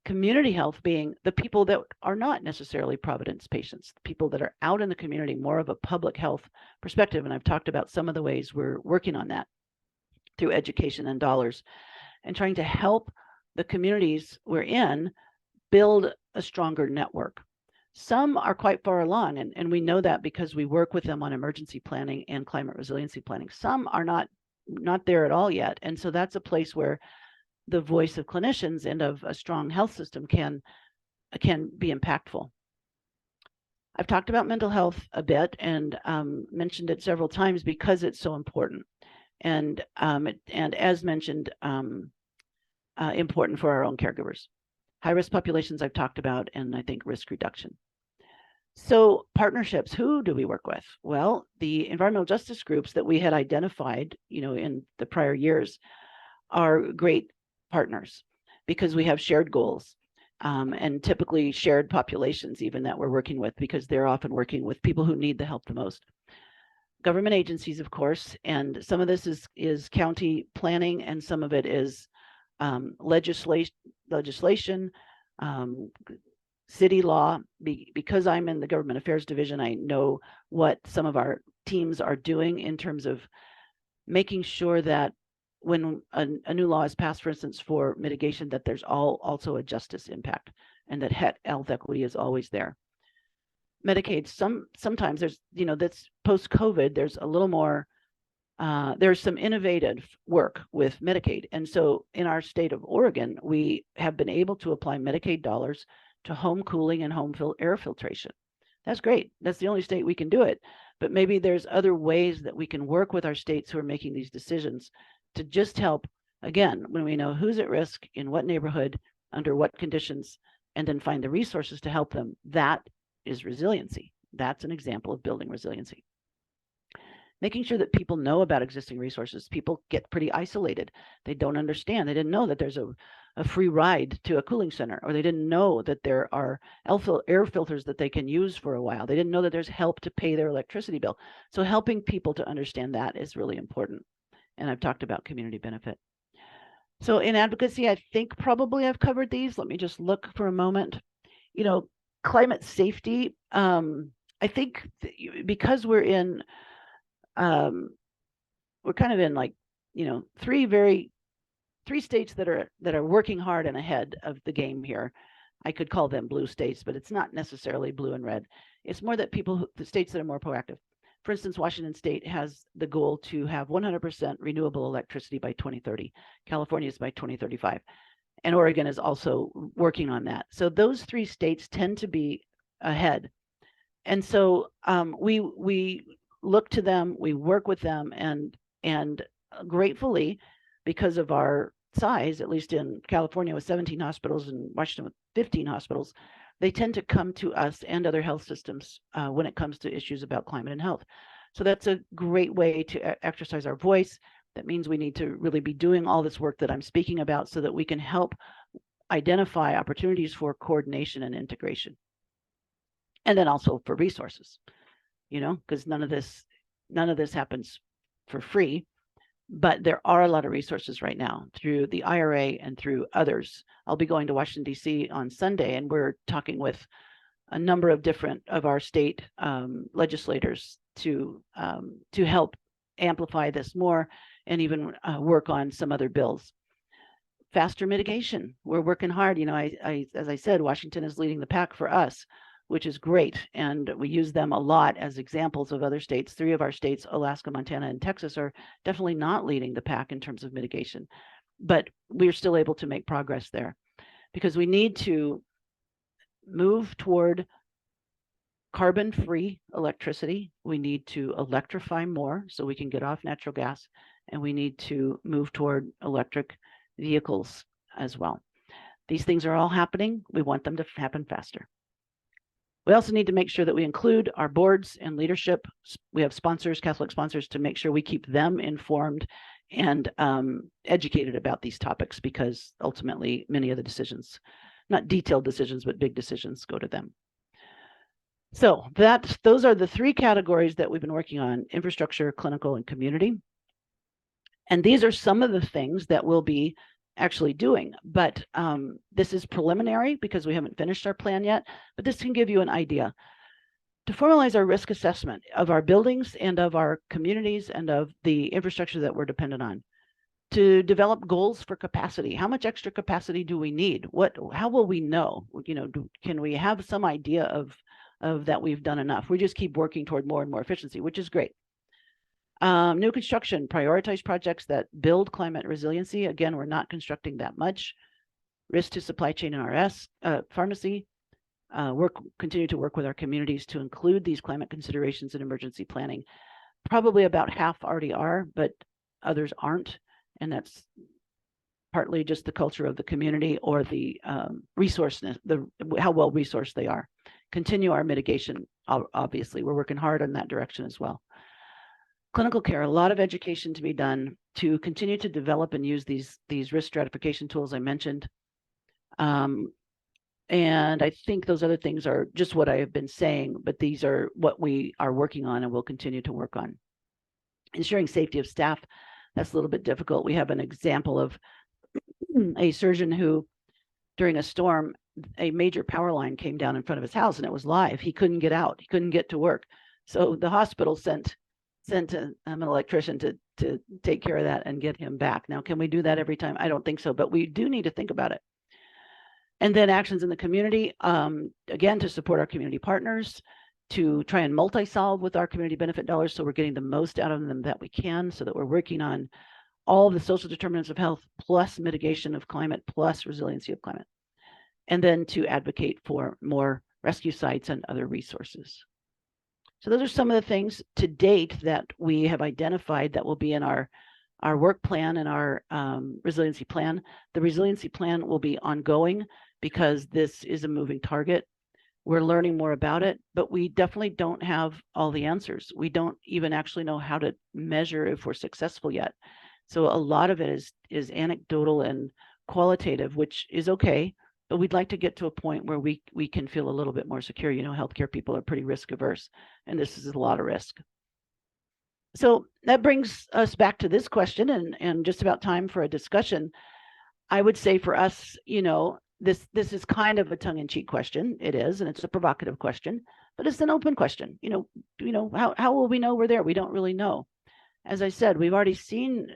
Community health being the people that are not necessarily Providence patients, people that are out in the community, more of a public health perspective. And I've talked about some of the ways we're working on that through education and dollars, and trying to help the communities we're in build a stronger network. Some are quite far along, and we know that because we work with them on emergency planning and climate resiliency planning. Some are not there at all yet. And so that's a place where the voice of clinicians and of a strong health system can be impactful. I've talked about mental health a bit and mentioned it several times because it's so important, and as mentioned, important for our own caregivers. High-risk populations I've talked about, and I think risk reduction. So partnerships, who do we work with? Well, the environmental justice groups that we had identified, in the prior years are great partners because we have shared goals and typically shared populations even that we're working with, because they're often working with people who need the help the most. Government agencies, of course, and some of this is county planning and some of it is legislation, city law. Because I'm in the government affairs division, I know what some of our teams are doing in terms of making sure that when a new law is passed, for instance, for mitigation, that there's also a justice impact and that health equity is always there. Medicaid, sometimes there's, that's post-COVID, there's a little more, there's some innovative work with Medicaid. And so in our state of Oregon, we have been able to apply Medicaid dollars to home cooling and home air filtration. That's great. That's the only state we can do it. But maybe there's other ways that we can work with our states who are making these decisions to just help, again, when we know who's at risk, in what neighborhood, under what conditions, and then find the resources to help them. That is resiliency. That's an example of building resiliency. Making sure that people know about existing resources. People get pretty isolated. They don't understand. They didn't know that there's a free ride to a cooling center, or they didn't know that there are air filters that they can use for a while. They didn't know that there's help to pay their electricity bill. So helping people to understand that is really important. And I've talked about community benefit. So in advocacy, I think probably I've covered these. Let me just look for a moment. Climate safety. I think because we're kind of in like, three states that are working hard and ahead of the game here. I could call them blue states, but it's not necessarily blue and red. It's more that the states that are more proactive. For instance, Washington State has the goal to have 100% renewable electricity by 2030. California is by 2035. And Oregon is also working on that. So those three states tend to be ahead. And so we look to them, we work with them, and gratefully, because of our size, at least in California with 17 hospitals and Washington with 15 hospitals, they tend to come to us and other health systems when it comes to issues about climate and health. So that's a great way to exercise our voice. That means we need to really be doing all this work that I'm speaking about so that we can help identify opportunities for coordination and integration. And then also for resources, because none of this happens for free. But there are a lot of resources right now through the IRA and through others. I'll be going to Washington, D.C. on Sunday, and we're talking with a number of different of our state legislators to help amplify this more and even work on some other bills. Faster mitigation. We're working hard. As I said, Washington is leading the pack for us, which is great. And we use them a lot as examples of other states. 3 of our states, Alaska, Montana, and Texas, are definitely not leading the pack in terms of mitigation. But we're still able to make progress there because we need to move toward carbon-free electricity. We need to electrify more so we can get off natural gas. And we need to move toward electric vehicles as well. These things are all happening. We want them to happen faster. We also need to make sure that we include our boards and leadership. We have sponsors, Catholic sponsors, to make sure we keep them informed and educated about these topics, because ultimately many of the decisions, not detailed decisions, but big decisions, go to them. So those are the 3 categories that we've been working on: infrastructure, clinical, and community. And these are some of the things that we'll be actually doing, but this is preliminary because we haven't finished our plan yet, but this can give you an idea. To formalize our risk assessment of our buildings and of our communities and of the infrastructure that we're dependent on. To develop goals for capacity. How much extra capacity do we need? How will we know? Can we have some idea of that we've done enough? We just keep working toward more and more efficiency, which is great. New construction, prioritize projects that build climate resiliency. Again, we're not constructing that much. Risk to supply chain and RS, pharmacy. Continue to work with our communities to include these climate considerations in emergency planning. Probably about half already are, but others aren't. And that's partly just the culture of the community or the resourceness, how well resourced they are. Continue our mitigation, obviously. We're working hard in that direction as well. Clinical care, a lot of education to be done to continue to develop and use these risk stratification tools I mentioned. And I think those other things are just what I have been saying, but these are what we are working on and will continue to work on. Ensuring safety of staff, that's a little bit difficult. We have an example of a surgeon who, during a storm, a major power line came down in front of his house and it was live. He couldn't get out. He couldn't get to work. So the hospital sent an electrician to take care of that and get him back. Now, can we do that every time? I don't think so, but we do need to think about it. And then actions in the community, again, to support our community partners, to try and multi-solve with our community benefit dollars so we're getting the most out of them that we can, so that we're working on all the social determinants of health plus mitigation of climate plus resiliency of climate. And then to advocate for more rescue sites and other resources. So those are some of the things to date that we have identified that will be in our work plan and our resiliency plan. The resiliency plan will be ongoing because this is a moving target. We're learning more about it, but we definitely don't have all the answers. We don't even actually know how to measure if we're successful yet. So a lot of it is anecdotal and qualitative, which is okay, but we'd like to get to a point where we can feel a little bit more secure. You know, healthcare people are pretty risk averse, and this is a lot of risk. So that brings us back to this question, and just about time for a discussion. I would say for us, you know, this is kind of a tongue-in-cheek question. It is, and it's a provocative question, but it's an open question. You know, how will we know we're there? We don't really know. As I said, we've already seen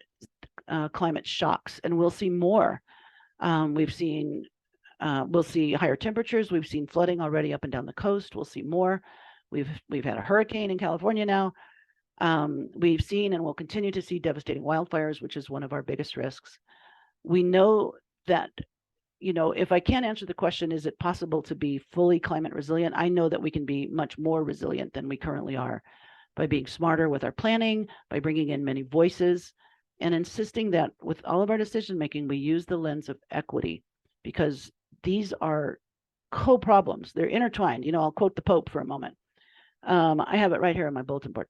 climate shocks, and we'll see more. We'll see higher temperatures. We've seen flooding already up and down the coast. We'll see more. We've had a hurricane in California now. We've seen and will continue to see devastating wildfires, which is one of our biggest risks. We know that, you know, if I can't answer the question, is it possible to be fully climate resilient? I know that we can be much more resilient than we currently are by being smarter with our planning, by bringing in many voices, and insisting that with all of our decision making, we use the lens of equity, because these are co-problems. They're intertwined. You know, I'll quote the Pope for a moment. I have it right here on my bulletin board.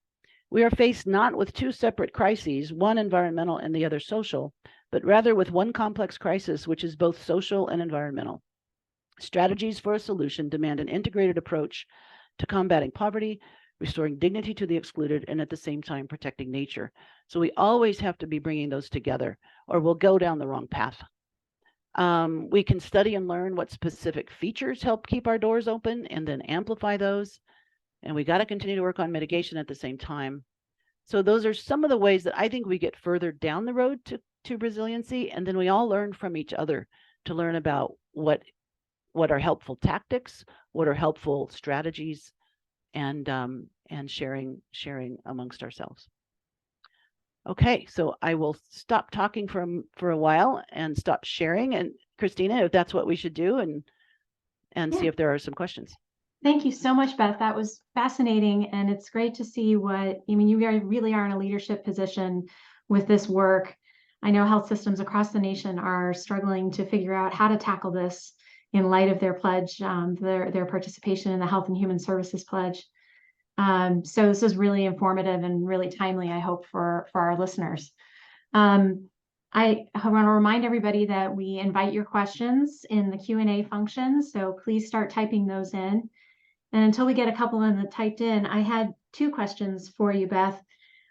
We are faced not with two separate crises, one environmental and the other social, but rather with one complex crisis, which is both social and environmental. Strategies for a solution demand an integrated approach to combating poverty, restoring dignity to the excluded, and at the same time protecting nature. So we always have to be bringing those together, or we'll go down the wrong path. We can study and learn what specific features help keep our doors open and then amplify those. And we got to continue to work on mitigation at the same time. So those are some of the ways that I think we get further down the road to resiliency. And then we all learn from each other to learn about what are helpful tactics, what are helpful strategies, and sharing amongst ourselves. Okay, so I will stop talking for a while and stop sharing. And Christina, if that's what we should do, and see if there are some questions. Thank you so much, Beth. That was fascinating. And it's great to see you really are in a leadership position with this work. I know health systems across the nation are struggling to figure out how to tackle this in light of their pledge, their participation in the Health and Human Services Pledge. So this is really informative and really timely, I hope, for our listeners. I want to remind everybody that we invite your questions in the Q&A function, so please start typing those in. And until we get a couple of them typed in, I had two questions for you, Beth.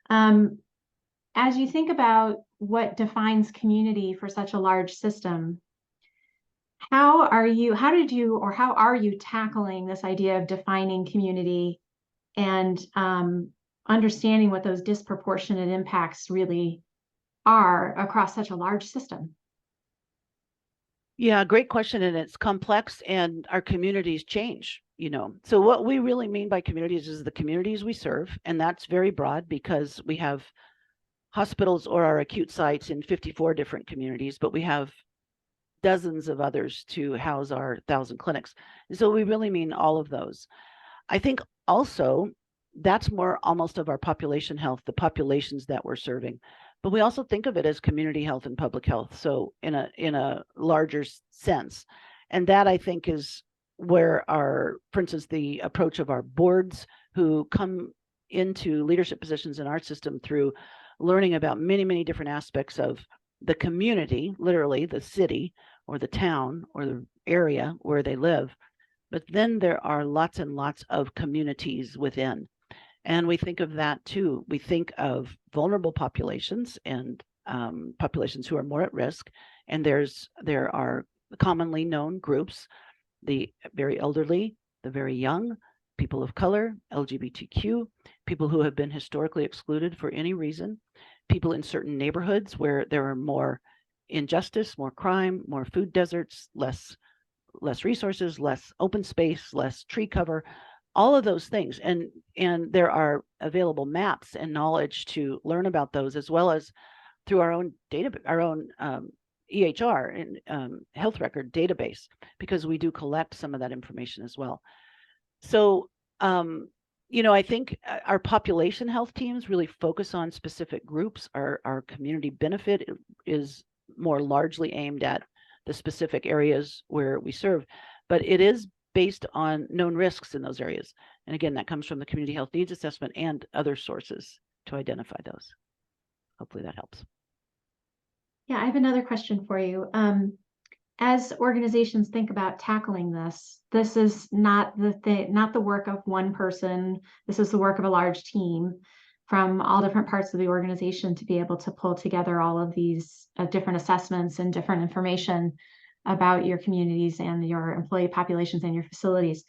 As you think about what defines community for such a large system, how are you tackling this idea of defining community and understanding what those disproportionate impacts really are across such a large system? Yeah, great question. And it's complex, and our communities change, you know. So what we really mean by communities is the communities we serve. And that's very broad because we have hospitals or our acute sites in 54 different communities, but we have dozens of others to house our 1,000 clinics. And so we really mean all of those. I think also that's more almost of our population health, the populations that we're serving. But we also think of it as community health and public health, so in a larger sense. And that, I think, is where for instance, the approach of our boards who come into leadership positions in our system through learning about many, many different aspects of the community, literally the city or the town or the area where they live. But then there are lots and lots of communities within. And we think of that too. We think of vulnerable populations and populations who are more at risk. And there are commonly known groups, the very elderly, the very young, people of color, LGBTQ, people who have been historically excluded for any reason, people in certain neighborhoods where there are more injustice, more crime, more food deserts, less resources, less open space, less tree cover, all of those things. And there are available maps and knowledge to learn about those, as well as through our own data, our own EHR and health record database, because we do collect some of that information as well. So, you know, I think our population health teams really focus on specific groups. Our community benefit is more largely aimed at the specific areas where we serve, but it is based on known risks in those areas. And again, that comes from the community health needs assessment and other sources to identify those. Hopefully that helps. Yeah, I have another question for you. As organizations think about tackling this, this is not not the work of one person. This is the work of a large team from all different parts of the organization to be able to pull together all of these different assessments and different information about your communities and your employee populations and your facilities.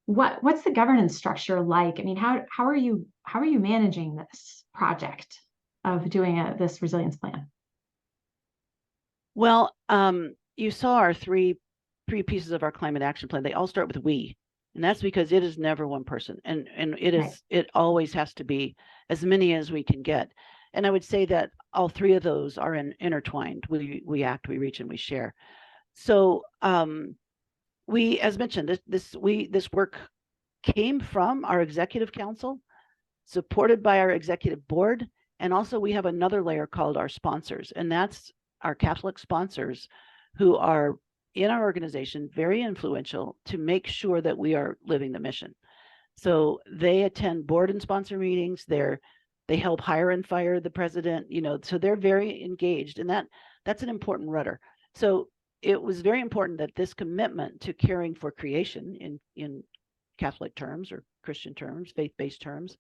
What's the governance structure like? I mean, how are you managing this project of doing this resilience plan? Well, you saw our three pieces of our climate action plan. They all start with we, and that's because it is never one person, and Right. it always has to be as many as we can get. And I would say that all three of those are intertwined. We act, we reach, and we share. So we, as mentioned, this work came from our executive council, supported by our executive board, and also we have another layer called our sponsors, and that's our Catholic sponsors who are in our organization very influential to make sure that we are living the mission. So they attend board and sponsor meetings. They help hire and fire the president, so they're very engaged, and that's an important rudder. So it was very important that this commitment to caring for creation in Catholic terms or Christian terms, faith-based terms,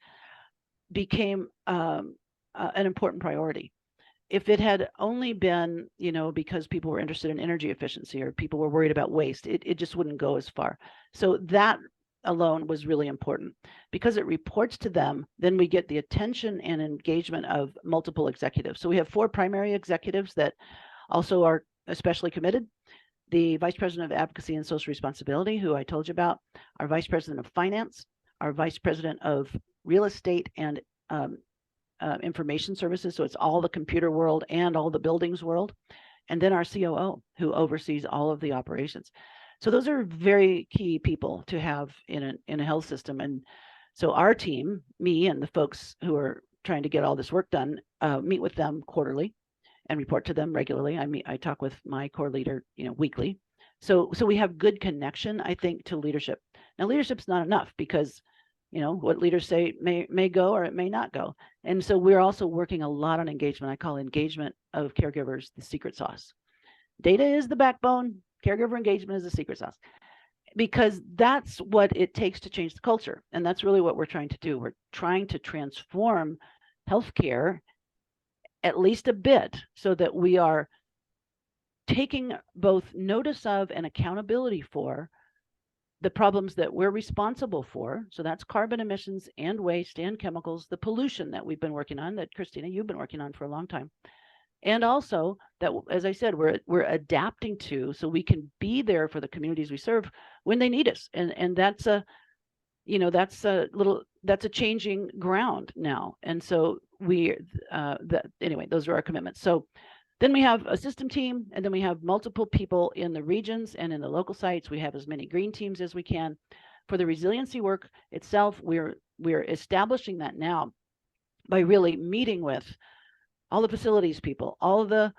became an important priority. If it had only been, because people were interested in energy efficiency or people were worried about waste, it just wouldn't go as far. So that alone was really important. Because it reports to them, then we get the attention and engagement of multiple executives. So we have 4 primary executives that also are especially committed. The Vice President of Advocacy and Social Responsibility, who I told you about, our Vice President of Finance, our Vice President of Real Estate and Information Services, so it's all the computer world and all the buildings world, and then our COO, who oversees all of the operations. So those are very key people to have in a health system. And so our team, me and the folks who are trying to get all this work done, meet with them quarterly and report to them regularly. I talk with my core leader, weekly. So we have good connection, I think, to leadership. Now, leadership's not enough because what leaders say may go or it may not go. And so we're also working a lot on engagement. I call engagement of caregivers the secret sauce. Data is the backbone. Caregiver engagement is the secret sauce, because that's what it takes to change the culture. And that's really what we're trying to do. We're trying to transform healthcare at least a bit so that we are taking both notice of and accountability for the problems that we're responsible for. So that's carbon emissions and waste and chemicals, the pollution that we've been working on, that Christina, you've been working on for a long time. And also that, as I said, we're adapting to, so we can be there for the communities we serve when they need us. And that's a changing ground now. And so anyway, those are our commitments. So then we have a system team, and then we have multiple people in the regions and in the local sites. We have as many green teams as we can. For the resiliency work itself, we're establishing that now by really meeting with all the facilities people, all the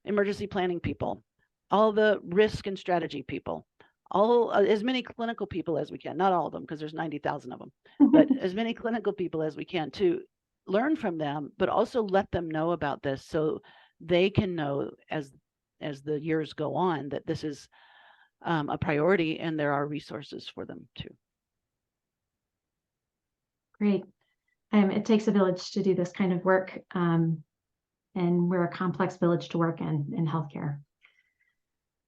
emergency planning people, all the risk and strategy people, as many clinical people as we can. Not all of them, because there's 90,000 of them, but as many clinical people as we can to learn from them, but also let them know about this so they can know as the years go on that this is a priority and there are resources for them too. Great. It takes a village to do this kind of work, and we're a complex village to work in healthcare.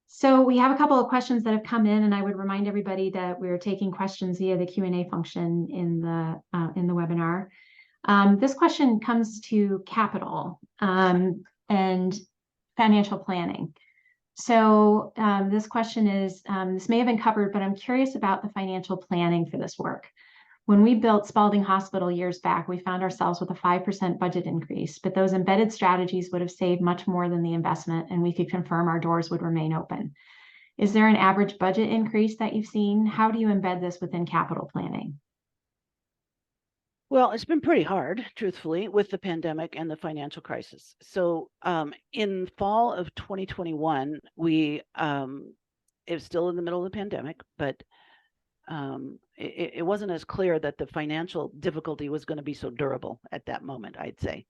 So we have a couple of questions that have come in, and I would remind everybody that we're taking questions via the Q&A function in the webinar. This question comes to capital and financial planning. So this question is, this may have been covered, but I'm curious about the financial planning for this work. When we built Spalding Hospital years back, we found ourselves with a 5% budget increase, but those embedded strategies would have saved much more than the investment, and we could confirm our doors would remain open. Is there an average budget increase that you've seen? How do you embed this within capital planning? Well, it's been pretty hard, truthfully, with the pandemic and the financial crisis. So in fall of 2021, it was still in the middle of the pandemic, but it wasn't as clear that the financial difficulty was going to be so durable at that moment, I'd say.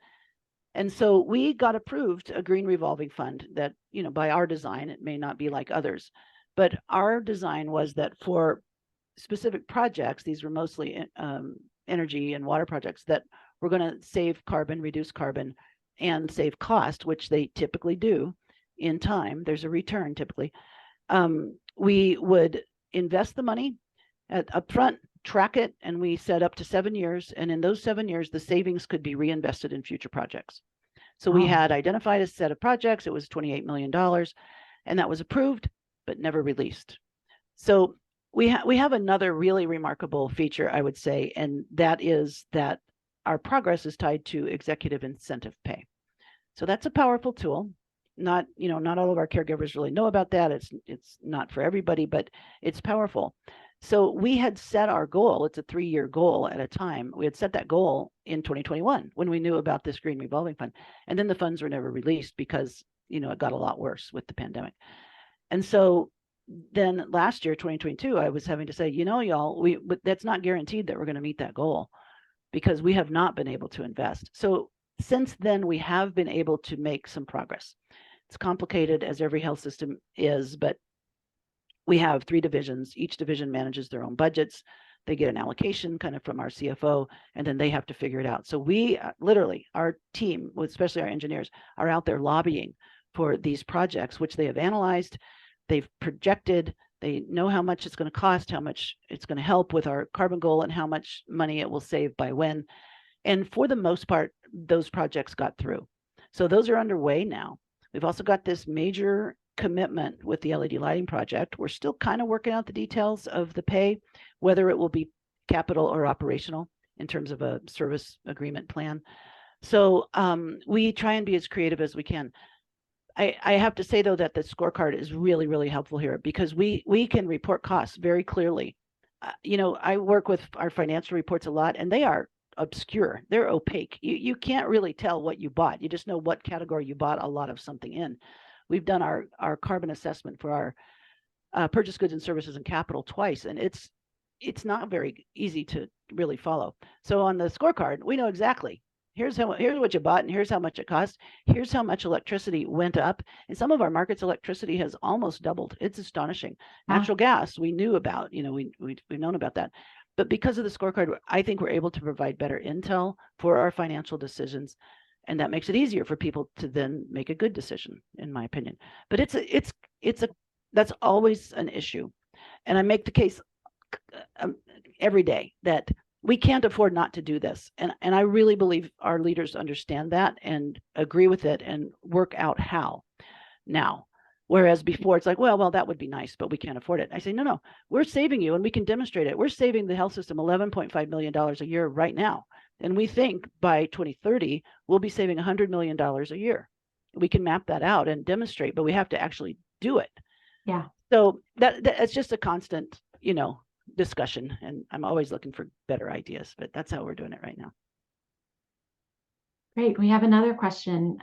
And so we got approved a green revolving fund that, by our design, it may not be like others, but our design was that for specific projects, these were mostly energy and water projects that were going to save carbon, reduce carbon, and save cost, which they typically do in time. There's a return typically. We would invest the money upfront, track it, and we set up to 7 years. And in those 7 years, the savings could be reinvested in future projects. So we had identified a set of projects. It was $28 million, and that was approved, but never released. So we have another really remarkable feature, I would say, and that is that our progress is tied to executive incentive pay. So that's a powerful tool. Not all of our caregivers really know about that. It's not for everybody, but it's powerful. So we had set our goal. It's a 3-year goal at a time. We had set that goal in 2021 when we knew about this green revolving fund. And then the funds were never released because, it got a lot worse with the pandemic. And so then last year, 2022, I was having to say, y'all, but that's not guaranteed that we're going to meet that goal because we have not been able to invest. So since then, we have been able to make some progress. It's complicated as every health system is, but we have 3 divisions. Each division manages their own budgets. They get an allocation kind of from our CFO, and then they have to figure it out. So we literally, our team, especially our engineers, are out there lobbying for these projects, which they have analyzed, they've projected, they know how much it's going to cost, how much it's going to help with our carbon goal, and how much money it will save by when. And for the most part, those projects got through. So those are underway now. We've also got this major commitment with the LED lighting project. We're still kind of working out the details of the pay, whether it will be capital or operational in terms of a service agreement plan. So we try and be as creative as we can. I have to say, though, that the scorecard is really, really helpful here because we can report costs very clearly. I work with our financial reports a lot, and they are obscure. They're opaque. You can't really tell what you bought. You just know what category you bought a lot of something in. We've done our carbon assessment for our purchase goods and services and capital twice, and it's not very easy to really follow. So on the scorecard, we know exactly here's what you bought, and here's how much it cost. Here's how much electricity went up. In some of our markets, electricity has almost doubled. It's astonishing. Natural gas, we knew about. We've known about that. But because of the scorecard, I think we're able to provide better intel for our financial decisions. And that makes it easier for people to then make a good decision, in my opinion. But that's always an issue. And I make the case every day that we can't afford not to do this. And I really believe our leaders understand that and agree with it and work out how now. Whereas before it's like, well, that would be nice, but we can't afford it. I say, no, we're saving you, and we can demonstrate it. We're saving the health system $11.5 million a year right now. And we think by 2030, we'll be saving $100 million a year. We can map that out and demonstrate, but we have to actually do it. Yeah. So that's just a constant, discussion. And I'm always looking for better ideas, but that's how we're doing it right now. Great. We have another question.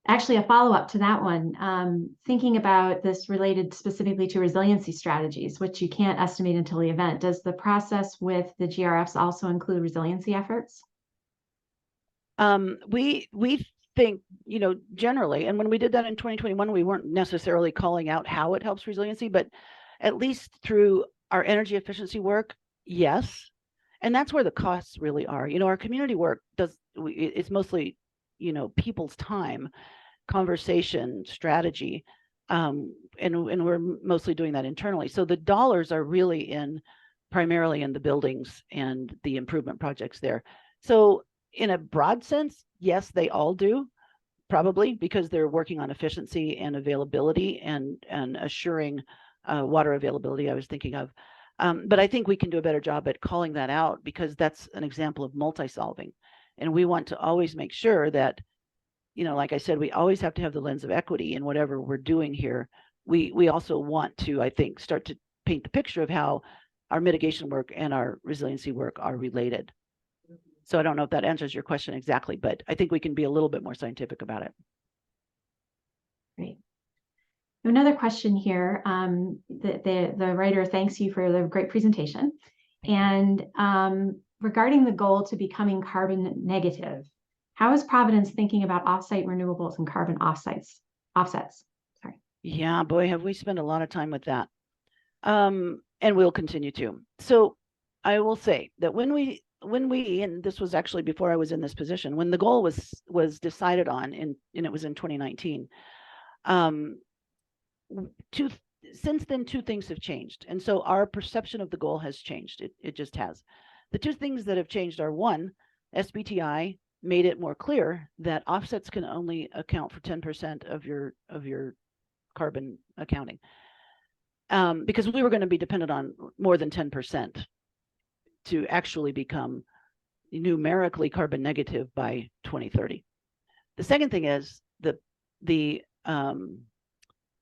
Actually, a follow-up to that one, thinking about this related specifically to resiliency strategies, which you can't estimate until the event. Does the process with the GRFs also include resiliency efforts? We think, generally, and when we did that in 2021, we weren't necessarily calling out how it helps resiliency, but at least through our energy efficiency work, yes. And that's where the costs really are. Our community work it's mostly people's time, conversation, strategy, and we're mostly doing that internally. So the dollars are really primarily in the buildings and the improvement projects there. So in a broad sense, yes, they all do, probably because they're working on efficiency and availability and assuring water availability, I was thinking of. But I think we can do a better job at calling that out because that's an example of multi-solving. And we want to always make sure that, like I said, we always have to have the lens of equity in whatever we're doing here. We also want to, I think, start to paint the picture of how our mitigation work and our resiliency work are related. So I don't know if that answers your question exactly, but I think we can be a little bit more scientific about it. Great. Another question here. The writer thanks you for the great presentation. And regarding the goal to becoming carbon negative, How is Providence thinking about offsite renewables and carbon offsets? Sorry. Yeah, boy, have we spent a lot of time with that. And we'll continue to. So I will say that when we, and this was actually before I was in this position, when the goal was decided on and it was in 2019, since then, two things have changed. And so our perception of the goal has changed. It just has. The two things that have changed are, one, SBTI made it more clear that offsets can only account for 10% of your carbon accounting. Because we were going to be dependent on more than 10% to actually become numerically carbon negative by 2030. The second thing is the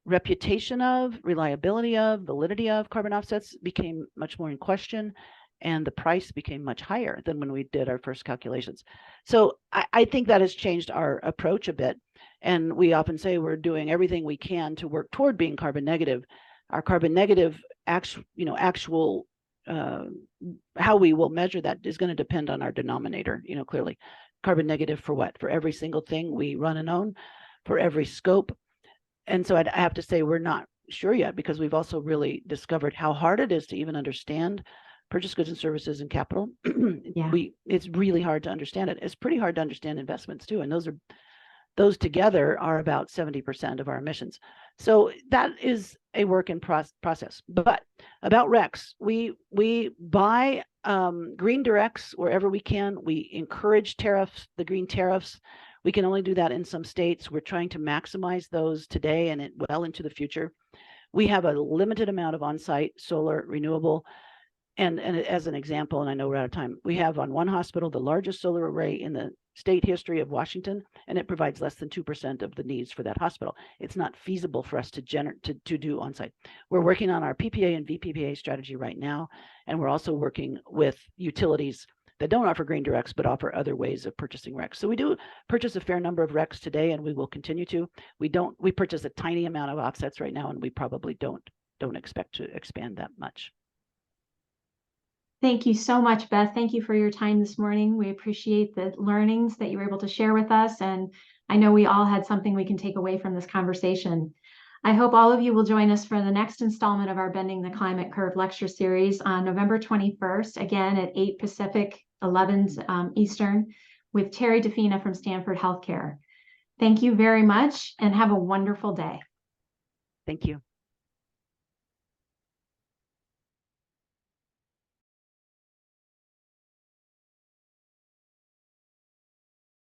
reputation of, reliability of, validity of carbon offsets became much more in question, and the price became much higher than when we did our first calculations. So I think that has changed our approach a bit. And we often say we're doing everything we can to work toward being carbon negative. Our carbon negative actual how we will measure that is going to depend on our denominator, clearly. Carbon negative for what? For every single thing we run and own, for every scope. And so I have to say we're not sure yet, because we've also really discovered how hard it is to even understand purchase goods and services and capital. Yeah. It's really hard to understand it. It's pretty hard to understand investments too. And those together are about 70% of our emissions. So that is a work in process. But about RECs, we buy green directs wherever we can. We encourage tariffs, the green tariffs. We can only do that in some states. We're trying to maximize those today and well into the future. We have a limited amount of on-site solar renewable. And as an example, and I know we're out of time, we have on one hospital the largest solar array in the state history of Washington, and it provides less than 2% of the needs for that hospital. It's not feasible for us to do on-site. We're working on our PPA and VPPA strategy right now, and we're also working with utilities that don't offer green directs but offer other ways of purchasing RECs. So we do purchase a fair number of RECs today, and we will continue to. We purchase a tiny amount of offsets right now, and we probably don't expect to expand that much. Thank you so much, Beth. Thank you for your time this morning. We appreciate the learnings that you were able to share with us, and I know we all had something we can take away from this conversation. I hope all of you will join us for the next installment of our Bending the Climate Curve lecture series on November 21st, again at 8 Pacific, 11 Eastern, with Terry DeFina from Stanford Healthcare. Thank you very much and have a wonderful day. Thank you.